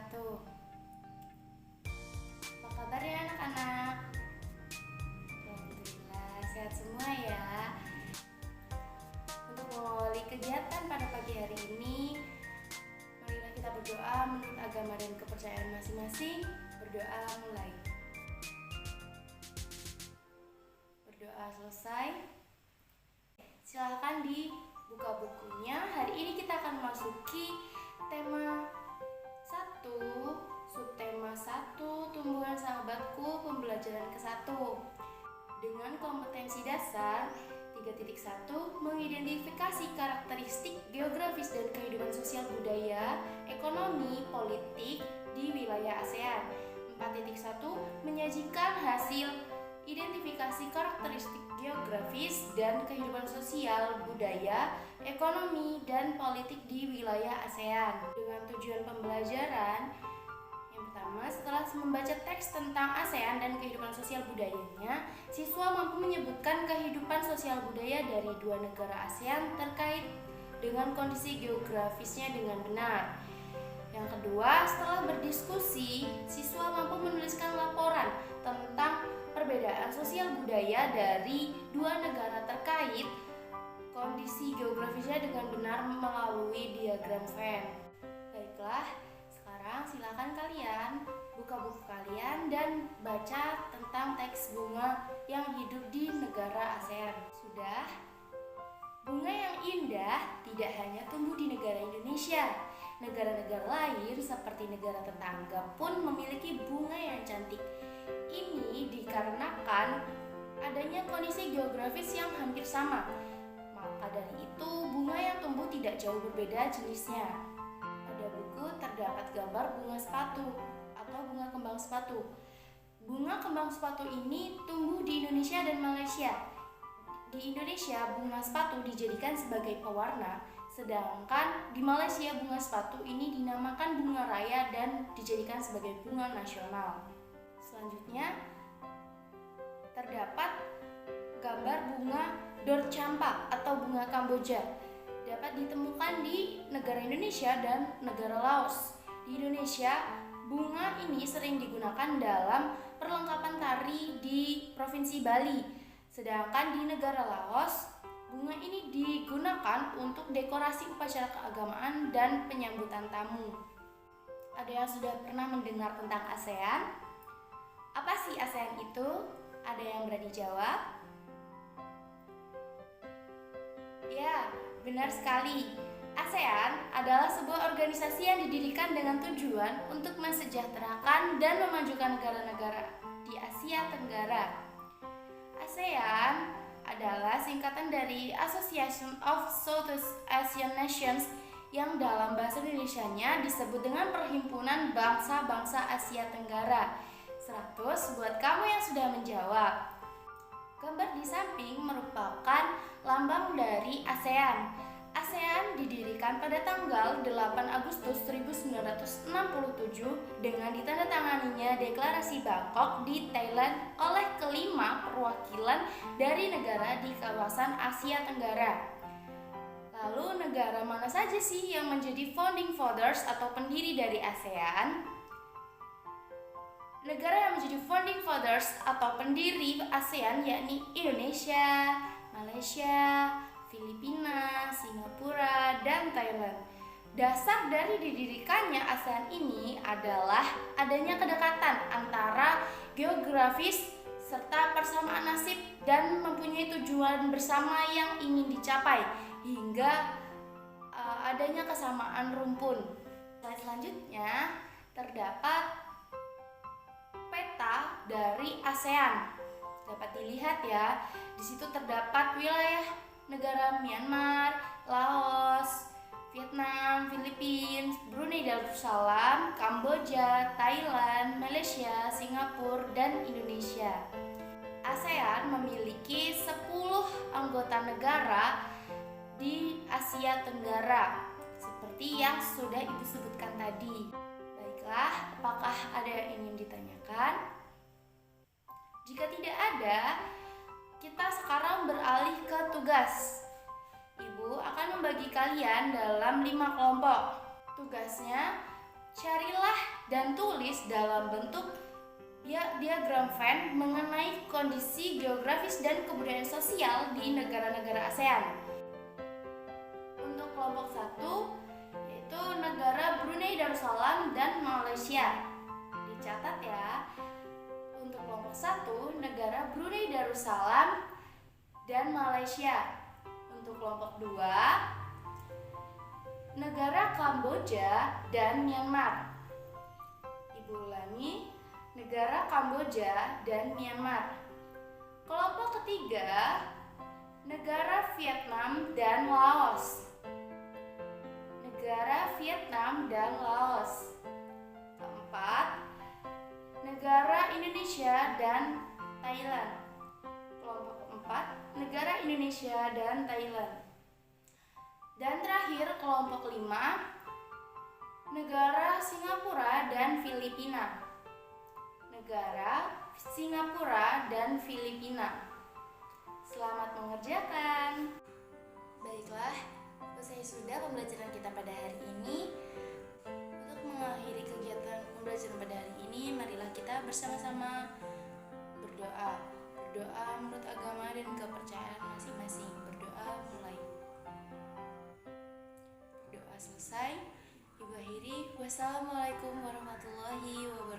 wabarakatuh. Apa kabar ya anak-anak? Alhamdulillah sehat semua ya. Untuk mengawali kegiatan pada pagi hari ini, marilah kita berdoa menurut agama dan kepercayaan masing-masing. Berdoa mulai. Berdoa selesai. Silahkan dibuka bukunya. Hari ini kita akan memasuki tema 1, subtema 1, tumbuhan sahabatku, pembelajaran ke-1. Dengan kompetensi dasar 3.1, mengidentifikasi karakteristik geografis dan kehidupan sosial budaya, ekonomi, politik di wilayah ASEAN. 4.1, menyajikan hasil identifikasi karakteristik geografis dan kehidupan sosial, budaya, ekonomi, dan politik di wilayah ASEAN. Dengan tujuan pembelajaran, yang pertama, setelah membaca teks tentang ASEAN dan kehidupan sosial budayanya, siswa mampu menyebutkan kehidupan sosial budaya dari dua negara ASEAN terkait dengan kondisi geografisnya dengan benar. Yang kedua, setelah berdiskusi, siswa mampu menuliskan laporan tentang perbedaan sosial budaya dari dua negara terkait kondisi geografisnya dengan benar melalui diagram Venn. Baiklah, sekarang silakan kalian buka buku kalian dan baca tentang teks bunga yang hidup di negara ASEAN. Sudah? Bunga yang indah tidak hanya tumbuh di negara Indonesia. Negara-negara lain seperti negara tetangga pun memiliki bunga yang cantik. Ini dikarenakan adanya kondisi geografis yang hampir sama. Maka dari itu, bunga yang tumbuh tidak jauh berbeda jenisnya. Pada buku terdapat gambar bunga sepatu atau bunga kembang sepatu. Bunga kembang sepatu ini tumbuh di Indonesia dan Malaysia. Di Indonesia, bunga sepatu dijadikan sebagai pewarna, sedangkan di Malaysia bunga sepatu ini dinamakan bunga raya dan dijadikan sebagai bunga nasional. Selanjutnya, terdapat gambar bunga dorcampa atau bunga Kamboja. Dapat ditemukan di negara Indonesia dan negara Laos. Di Indonesia, bunga ini sering digunakan dalam perlengkapan tari di Provinsi Bali. Sedangkan di negara Laos, bunga ini digunakan untuk dekorasi upacara keagamaan dan penyambutan tamu. Ada yang sudah pernah mendengar tentang ASEAN? Apa sih ASEAN itu? Ada yang berani jawab? Ya, benar sekali. ASEAN adalah sebuah organisasi yang didirikan dengan tujuan untuk mensejahterakan dan memajukan negara-negara di Asia Tenggara. ASEAN adalah singkatan dari Association of Southeast Asian Nations yang dalam bahasa Indonesianya disebut dengan Perhimpunan Bangsa-Bangsa Asia Tenggara. 100 buat kamu yang sudah menjawab. Gambar di samping merupakan lambang dari ASEAN. ASEAN didirikan pada tanggal 8 Agustus 1967 dengan ditandatanganinya Deklarasi Bangkok di Thailand oleh kelima perwakilan dari negara di kawasan Asia Tenggara. Lalu negara mana saja sih yang menjadi founding fathers atau pendiri dari ASEAN? Negara yang menjadi founding fathers atau pendiri ASEAN yakni Indonesia, Malaysia, Filipina, Singapura, dan Thailand. Dasar dari didirikannya ASEAN ini adalah adanya kedekatan antara geografis serta persamaan nasib dan mempunyai tujuan bersama yang ingin dicapai hingga adanya kesamaan rumpun. Slide selanjutnya terdapat peta dari ASEAN. Dapat dilihat ya, di situ terdapat wilayah negara Myanmar, Laos, Vietnam, Filipina, Brunei Darussalam, Kamboja, Thailand, Malaysia, Singapura, dan Indonesia. ASEAN memiliki 10 anggota negara di Asia Tenggara, seperti yang sudah Ibu sebutkan tadi. Baiklah, apakah ada yang ingin ditanyakan? Jika tidak ada, kita sekarang beralih ke tugas. Ibu akan membagi kalian dalam 5 kelompok. Tugasnya Carilah dan tulis dalam bentuk diagram Venn mengenai kondisi geografis dan kebudayaan sosial di negara-negara ASEAN. Untuk kelompok 1 yaitu negara Brunei Darussalam dan Malaysia. Dicatat ya. Untuk kelompok 1 negara Brunei Darussalam dan Malaysia. Untuk kelompok 2 negara Kamboja dan Myanmar. Ibu ulangi, negara Kamboja dan Myanmar. Kelompok ketiga, negara Vietnam dan Laos. Negara Vietnam dan Laos. Keempat, negara Indonesia dan Thailand. Kelompok keempat, negara Indonesia dan Thailand. Dan terakhir kelompok 5, negara Singapura dan Filipina. Negara Singapura dan Filipina. Selamat mengerjakan. Baiklah, selesai sudah pembelajaran kita pada hari ini. Untuk mengakhiri kegiatan pembelajaran pada hari ini, marilah kita bersama-sama berdoa. Berdoa menurut agama dan kepercayaan masing-masing. Berdoa mulai. Selesai. Ibu akhiri. Wassalamualaikum warahmatullahi wabarakatuh.